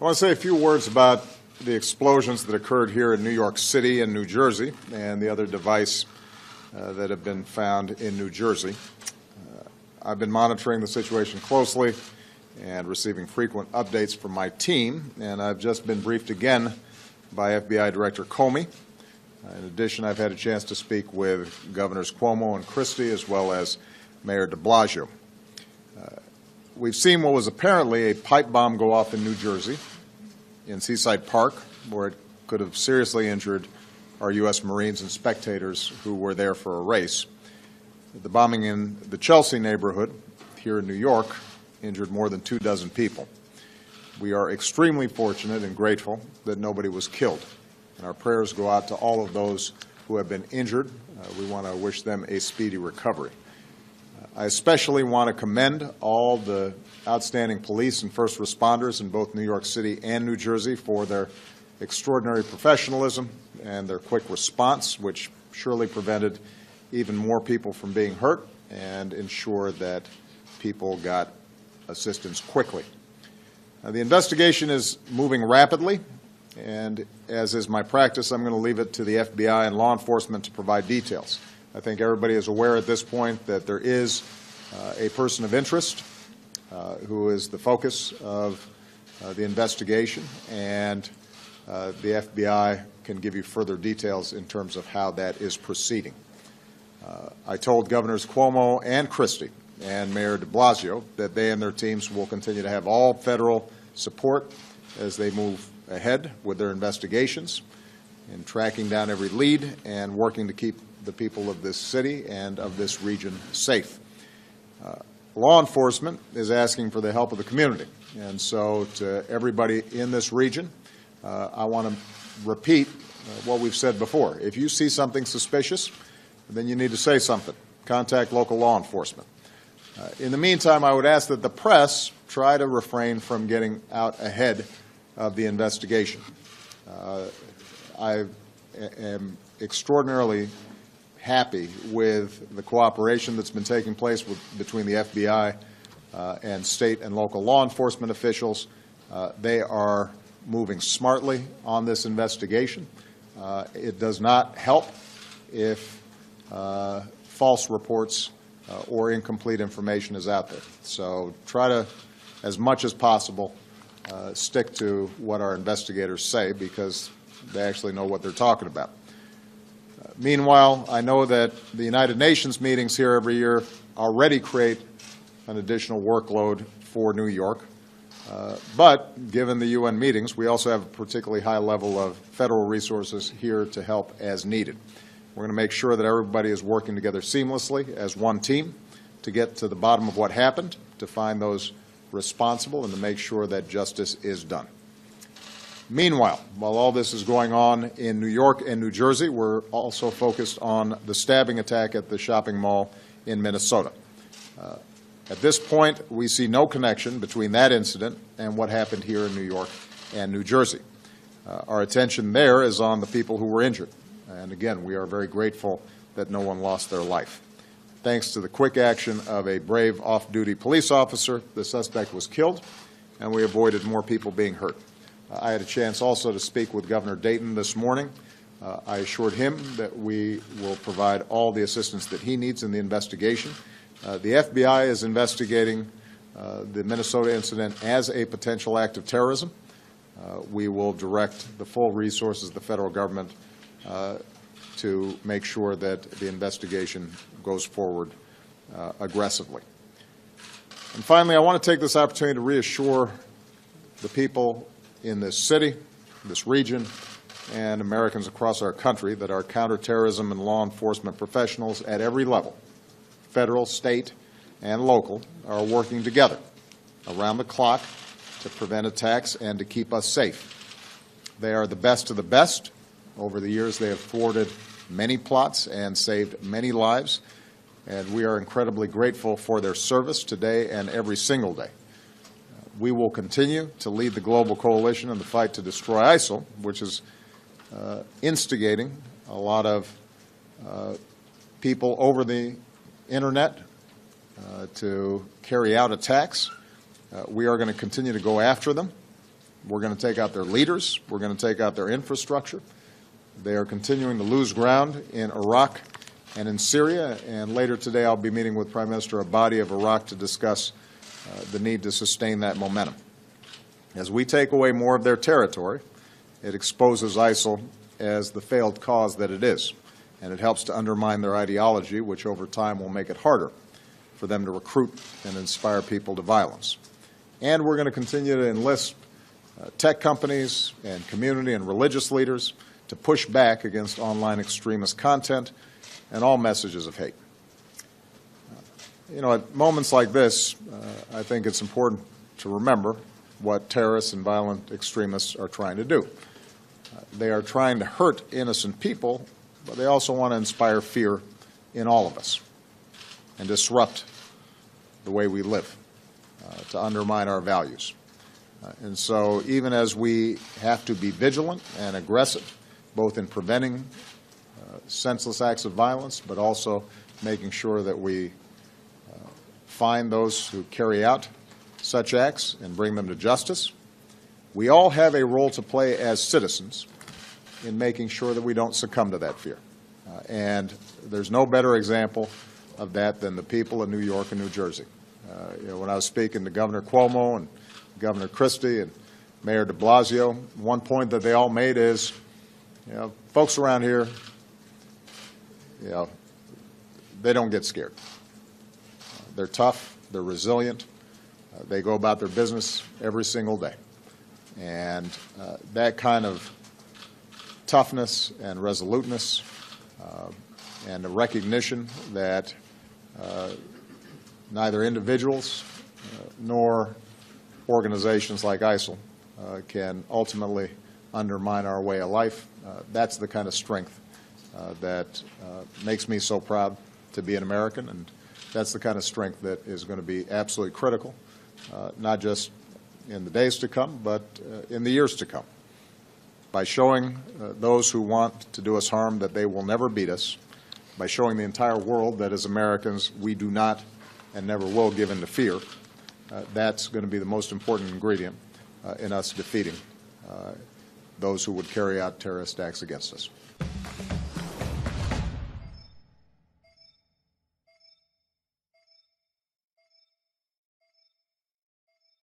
I want to say a few words about the explosions that occurred here in New York City and New Jersey and the other device that have been found in New Jersey. I've been monitoring the situation closely and receiving frequent updates from my team, and I've just been briefed again by FBI Director Comey. In addition, I've had a chance to speak with Governors Cuomo and Christie as well as Mayor de Blasio. We've seen what was apparently a pipe bomb go off in New Jersey, in Seaside Park, where it could have seriously injured our U.S. Marines and spectators who were there for a race. The bombing in the Chelsea neighborhood here in New York injured more than 24 people. We are extremely fortunate and grateful that nobody was killed, and our prayers go out to all of those who have been injured. We want to wish them a speedy recovery. I especially want to commend all the outstanding police and first responders in both New York City and New Jersey for their extraordinary professionalism and their quick response, which surely prevented even more people from being hurt and ensured that people got assistance quickly. The investigation is moving rapidly, and as is my practice, I'm going to leave it to the FBI and law enforcement to provide details. I think everybody is aware at this point that there is a person of interest who is the focus of the investigation, and the FBI can give you further details in terms of how that is proceeding. I told Governors Cuomo and Christie and Mayor de Blasio that they and their teams will continue to have all federal support as they move ahead with their investigations in tracking down every lead and working to keep the people of this city and of this region safe. Law enforcement is asking for the help of the community, and so to everybody in this region, I want to repeat what we've said before. If you see something suspicious, then you need to say something. Contact local law enforcement. In the meantime, I would ask that the press try to refrain from getting out ahead of the investigation. I am extraordinarily happy with the cooperation that's been taking place between the FBI and state and local law enforcement officials. They are moving smartly on this investigation. It does not help if false reports or incomplete information is out there. So try to, as much as possible, stick to what our investigators say, because they actually know what they're talking about. Meanwhile, I know that the United Nations meetings here every year already create an additional workload for New York. But given the UN meetings, we also have a particularly high level of federal resources here to help as needed. We're going to make sure that everybody is working together seamlessly as one team to get to the bottom of what happened, to find those responsible, and to make sure that justice is done. Meanwhile, while all this is going on in New York and New Jersey, we're also focused on the stabbing attack at the shopping mall in Minnesota. At this point, we see no connection between that incident and what happened here in New York and New Jersey. Our attention there is on the people who were injured. And again, we are very grateful that no one lost their life. Thanks to the quick action of a brave off-duty police officer, the suspect was killed, and we avoided more people being hurt. I had a chance also to speak with Governor Dayton this morning. I assured him that we will provide all the assistance that he needs in the investigation. The FBI is investigating the Minnesota incident as a potential act of terrorism. We will direct the full resources of the federal government to make sure that the investigation goes forward aggressively. And finally, I want to take this opportunity to reassure the people in this city, this region, and Americans across our country that our counterterrorism and law enforcement professionals at every level, federal, state, and local, are working together around the clock to prevent attacks and to keep us safe. They are the best of the best. Over the years, they have thwarted many plots and saved many lives, and we are incredibly grateful for their service today and every single day. We will continue to lead the global coalition in the fight to destroy ISIL, which is instigating a lot of people over the Internet to carry out attacks. We are going to continue to go after them. We're going to take out their leaders. We're going to take out their infrastructure. They are continuing to lose ground in Iraq and in Syria. And later today, I'll be meeting with Prime Minister Abadi of Iraq to discuss the need to sustain that momentum. As we take away more of their territory, it exposes ISIL as the failed cause that it is, and it helps to undermine their ideology, which over time will make it harder for them to recruit and inspire people to violence. And we're going to continue to enlist tech companies and community and religious leaders to push back against online extremist content and all messages of hate. You know, at moments like this, I think it's important to remember what terrorists and violent extremists are trying to do. They are trying to hurt innocent people, but they also want to inspire fear in all of us and disrupt the way we live, to undermine our values. And so even as we have to be vigilant and aggressive, both in preventing senseless acts of violence, but also making sure that we find those who carry out such acts and bring them to justice, we all have a role to play as citizens in making sure that we don't succumb to that fear. And there's no better example of that than the people of New York and New Jersey. You know, when I was speaking to Governor Cuomo and Governor Christie and Mayor de Blasio, one point that they all made is, you know, folks around here, you know, they don't get scared. They're tough, they're resilient, they go about their business every single day. And that kind of toughness and resoluteness and the recognition that neither individuals nor organizations like ISIL can ultimately undermine our way of life. That's the kind of strength that makes me so proud to be an American, and that's the kind of strength that is going to be absolutely critical, not just in the days to come, but in the years to come. By showing those who want to do us harm that they will never beat us, by showing the entire world that as Americans we do not and never will give in to fear, that's going to be the most important ingredient in us defeating those who would carry out terrorist acts against us.